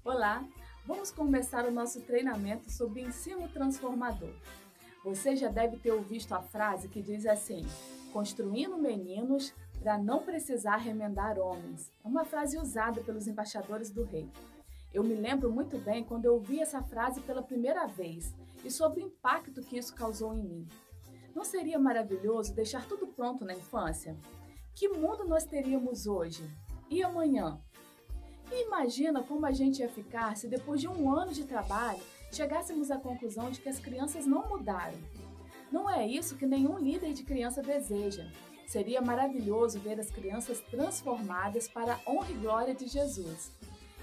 Olá, vamos começar o nosso treinamento sobre ensino transformador. Você já deve ter ouvido a frase que diz assim: construindo meninos para não precisar remendar homens. É uma frase usada pelos embaixadores do rei. Eu me lembro muito bem quando eu ouvi essa frase pela primeira vez e sobre o impacto que isso causou em mim. Não seria maravilhoso deixar tudo pronto na infância? Que mundo nós teríamos hoje? E amanhã? E imagina como a gente ia ficar se depois de um ano de trabalho chegássemos à conclusão de que as crianças não mudaram. Não é isso que nenhum líder de criança deseja. Seria maravilhoso ver as crianças transformadas para a honra e glória de Jesus.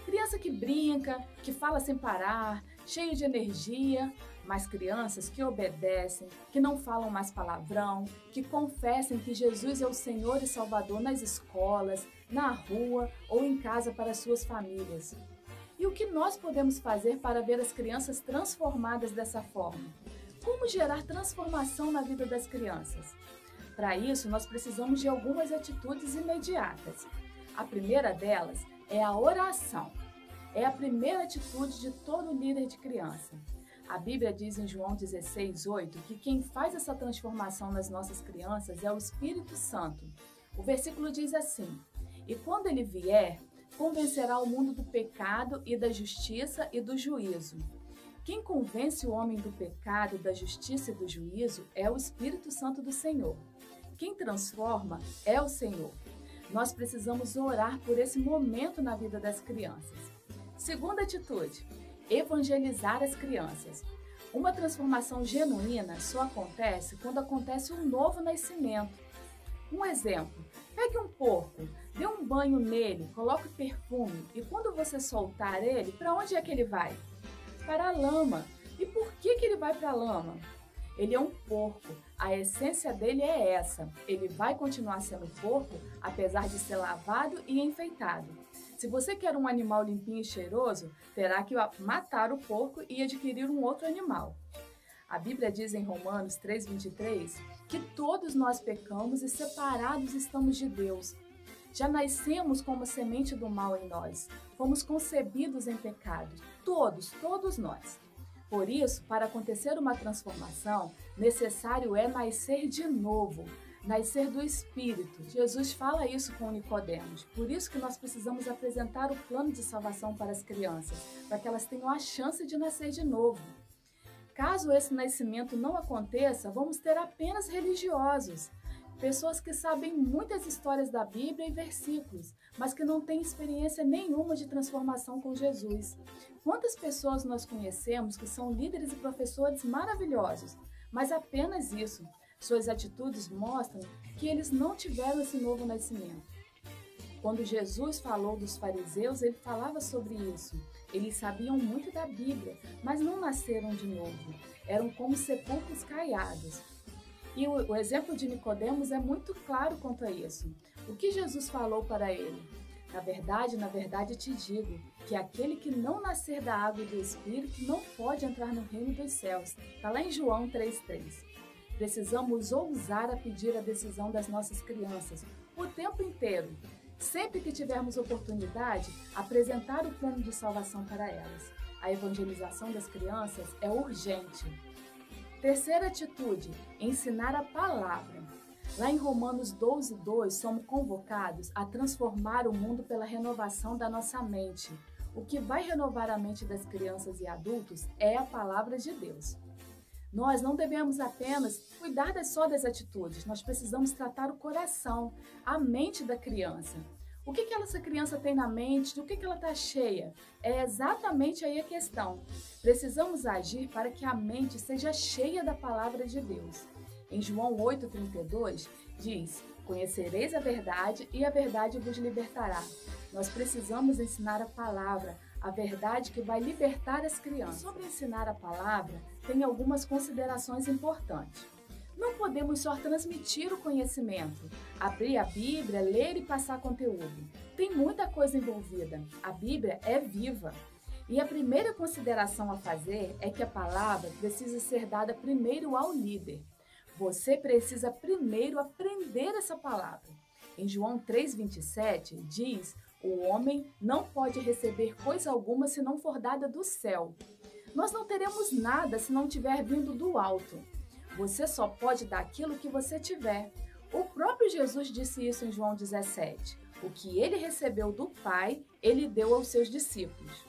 Criança que brinca, que fala sem parar, cheio de energia, mas crianças que obedecem, que não falam mais palavrão, que confessem que Jesus é o Senhor e Salvador nas escolas, na rua ou em casa para suas famílias. E o que nós podemos fazer para ver as crianças transformadas dessa forma? Como gerar transformação na vida das crianças? Para isso, nós precisamos de algumas atitudes imediatas. A primeira delas é a oração. É a primeira atitude de todo líder de criança. A Bíblia diz em João 16:8 que quem faz essa transformação nas nossas crianças é o Espírito Santo. O versículo diz assim: e quando ele vier, convencerá o mundo do pecado e da justiça e do juízo. Quem convence o homem do pecado, da justiça e do juízo é o Espírito Santo do Senhor. Quem transforma é o Senhor. Nós precisamos orar por esse momento na vida das crianças. Segunda atitude: evangelizar as crianças. Uma transformação genuína só acontece quando acontece um novo nascimento. Um exemplo: pegue um porco, dê um banho nele, coloque perfume e quando você soltar ele, para onde é que ele vai? Para a lama. E por que ele vai para a lama? Ele é um porco, a essência dele é essa. Ele vai continuar sendo porco, apesar de ser lavado e enfeitado. Se você quer um animal limpinho e cheiroso, terá que matar o porco e adquirir um outro animal. A Bíblia diz em Romanos 3:23 que todos nós pecamos e separados estamos de Deus. Já nascemos como semente do mal em nós. Fomos concebidos em pecado. Todos nós. Por isso, para acontecer uma transformação, necessário é nascer de novo, nascer do Espírito. Jesus fala isso com Nicodemos. Por isso que nós precisamos apresentar o plano de salvação para as crianças, para que elas tenham a chance de nascer de novo. Caso esse nascimento não aconteça, vamos ter apenas religiosos. Pessoas que sabem muitas histórias da Bíblia e versículos, mas que não têm experiência nenhuma de transformação com Jesus. Quantas pessoas nós conhecemos que são líderes e professores maravilhosos, mas apenas isso. Suas atitudes mostram que eles não tiveram esse novo nascimento. Quando Jesus falou dos fariseus, ele falava sobre isso. Eles sabiam muito da Bíblia, mas não nasceram de novo. Eram como sepulcros caiados. E o exemplo de Nicodemos é muito claro quanto a isso. O que Jesus falou para ele? Na verdade te digo que aquele que não nascer da água e do Espírito não pode entrar no reino dos céus. Está lá em João 3:3. Precisamos ousar a pedir a decisão das nossas crianças o tempo inteiro. Sempre que tivermos oportunidade, apresentar o plano de salvação para elas. A evangelização das crianças é urgente. Terceira atitude: ensinar a palavra. Lá em Romanos 12:2, somos convocados a transformar o mundo pela renovação da nossa mente. O que vai renovar a mente das crianças e adultos é a palavra de Deus. Nós não devemos apenas cuidar só das atitudes, nós precisamos tratar o coração, a mente da criança. O que essa criança tem na mente, do que ela está cheia? É exatamente aí a questão. Precisamos agir para que a mente seja cheia da palavra de Deus. Em João 8:32 diz: conhecereis a verdade e a verdade vos libertará. Nós precisamos ensinar a palavra, a verdade que vai libertar as crianças. Sobre ensinar a palavra, tem algumas considerações importantes. Não podemos só transmitir o conhecimento, abrir a Bíblia, ler e passar conteúdo. Tem muita coisa envolvida. A Bíblia é viva. E a primeira consideração a fazer é que a palavra precisa ser dada primeiro ao líder. Você precisa primeiro aprender essa palavra. Em João 3:27 diz: O homem não pode receber coisa alguma se não for dada do céu. Nós não teremos nada se não tiver vindo do alto. Você só pode dar aquilo que você tiver. O próprio Jesus disse isso em João 17. O que ele recebeu do Pai, ele deu aos seus discípulos.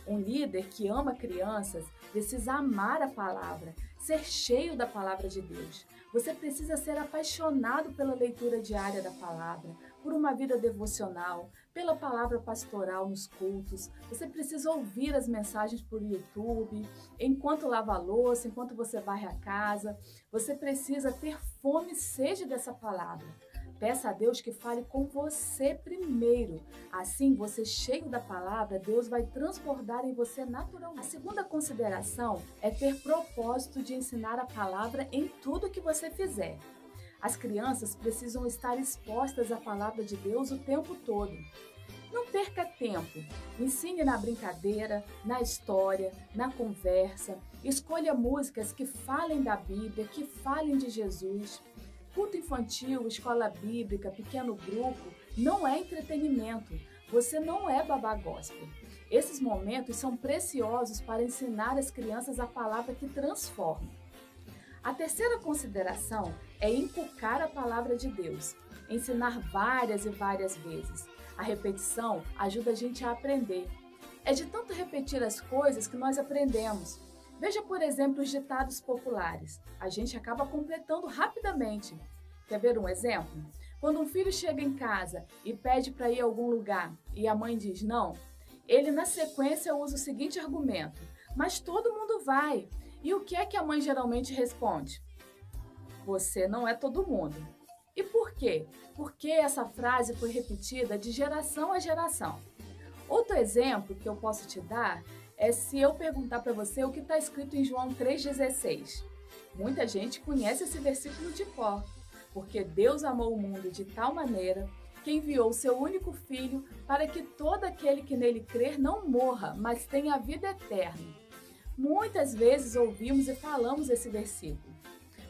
Um líder que ama crianças precisa amar a palavra, ser cheio da palavra de Deus. Você precisa ser apaixonado pela leitura diária da palavra, por uma vida devocional, pela palavra pastoral nos cultos. Você precisa ouvir as mensagens por YouTube, enquanto lava a louça, enquanto você varre a casa. Você precisa ter fome e sede dessa palavra. Peça a Deus que fale com você primeiro. Assim, você cheio da palavra, Deus vai transbordar em você naturalmente. A segunda consideração é ter propósito de ensinar a palavra em tudo que você fizer. As crianças precisam estar expostas à palavra de Deus o tempo todo. Não perca tempo. Ensine na brincadeira, na história, na conversa. Escolha músicas que falem da Bíblia, que falem de Jesus. Culto infantil, escola bíblica, pequeno grupo, não é entretenimento. Você não é babá gospel. Esses momentos são preciosos para ensinar as crianças a palavra que transforma. A terceira consideração é inculcar a palavra de Deus. Ensinar várias e várias vezes. A repetição ajuda a gente a aprender. É de tanto repetir as coisas que nós aprendemos. Veja, por exemplo, os ditados populares. A gente acaba completando rapidamente. Quer ver um exemplo? Quando um filho chega em casa e pede para ir a algum lugar e a mãe diz não, ele na sequência usa o seguinte argumento: mas todo mundo vai. E o que é que a mãe geralmente responde? Você não é todo mundo. E por quê? Porque essa frase foi repetida de geração a geração. Outro exemplo que eu posso te dar é se eu perguntar para você o que está escrito em João 3,16. Muita gente conhece esse versículo de cor, porque Deus amou o mundo de tal maneira que enviou o seu único Filho para que todo aquele que nele crer não morra, mas tenha a vida eterna. Muitas vezes ouvimos e falamos esse versículo.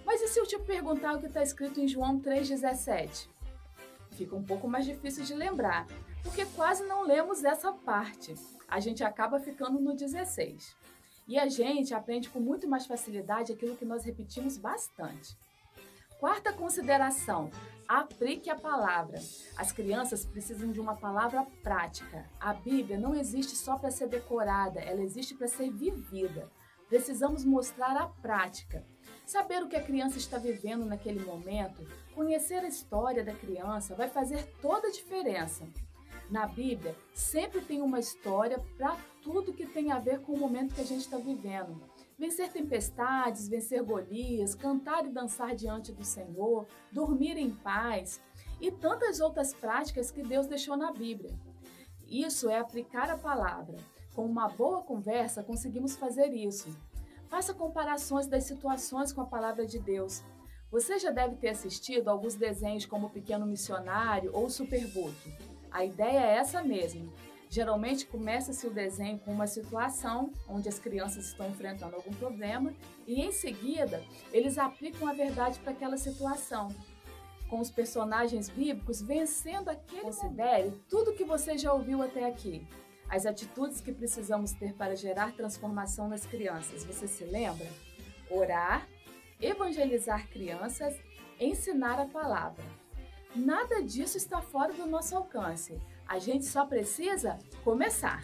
Mas e se eu te perguntar o que está escrito em João 3,17? Fica um pouco mais difícil de lembrar, porque quase não lemos essa parte. A gente acaba ficando no 16. E a gente aprende com muito mais facilidade aquilo que nós repetimos bastante. Quarta consideração, aplique a palavra. As crianças precisam de uma palavra prática. A Bíblia não existe só para ser decorada, ela existe para ser vivida. Precisamos mostrar a prática. Saber o que a criança está vivendo naquele momento, conhecer a história da criança vai fazer toda a diferença. Na Bíblia, sempre tem uma história para tudo que tem a ver com o momento que a gente está vivendo. Vencer tempestades, vencer Golias, cantar e dançar diante do Senhor, dormir em paz e tantas outras práticas que Deus deixou na Bíblia. Isso é aplicar a palavra. Com uma boa conversa, conseguimos fazer isso. Faça comparações das situações com a palavra de Deus. Você já deve ter assistido alguns desenhos como O Pequeno Missionário ou o Superbook. A ideia é essa mesmo. Geralmente começa-se o desenho com uma situação onde as crianças estão enfrentando algum problema e em seguida eles aplicam a verdade para aquela situação. Com os personagens bíblicos vencendo aquele Considere tudo que você já ouviu até aqui. As atitudes que precisamos ter para gerar transformação nas crianças. Você se lembra? Orar, evangelizar crianças, ensinar a palavra. Nada disso está fora do nosso alcance. A gente só precisa começar.